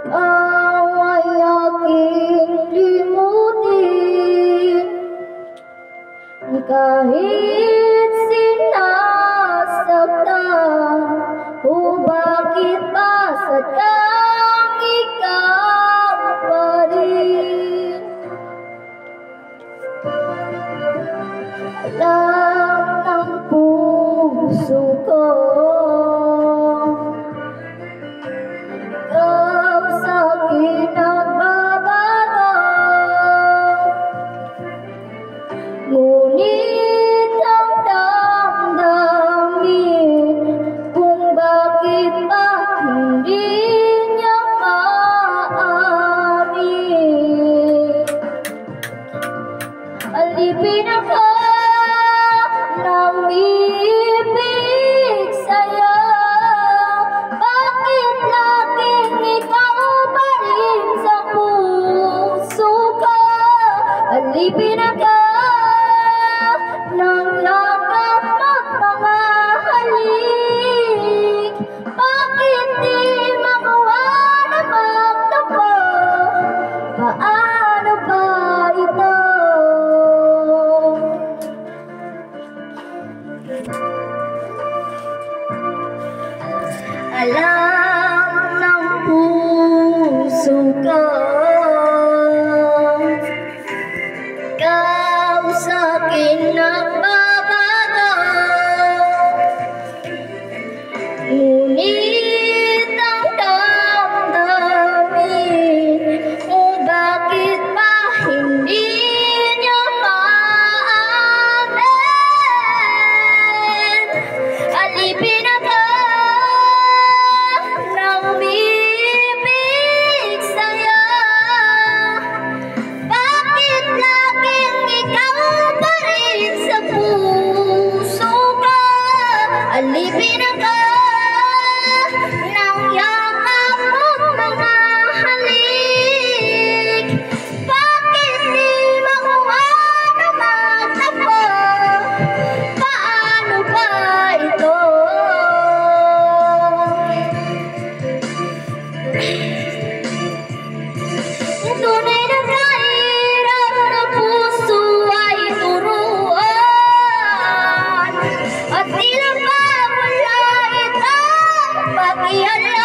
ikaw ay aking limutin. Kahit sinasaktan o bakit ba sadyang ikaw pa rin. Alam ng puso ko, ikaw sa'kin nagbabago. Ngunit ang damdamin kung bakit ba hindi niya maamin. Alipin ako ng ibig sa'yo. Bakit laging ikaw pa rin sa puso ko? Alipin ako ng yakap at mga halik. Bakit di makuha na magtampo? Paano ba ito? Alam ng puso ko, ikaw sa'kin nagbabago. Ngunit ang damdamin kung bakit ba hindi niya maamin. Alipin ako ng ibig sa'yo. Bakit laging ikaw pa rin sa puso ko? Alipin ako ng yakap at mga halik. Bakit di makuha na magtampo? Paano ba ito? Tunay na kahirap na puso ay turuan, at tila ba wala itong pakialam.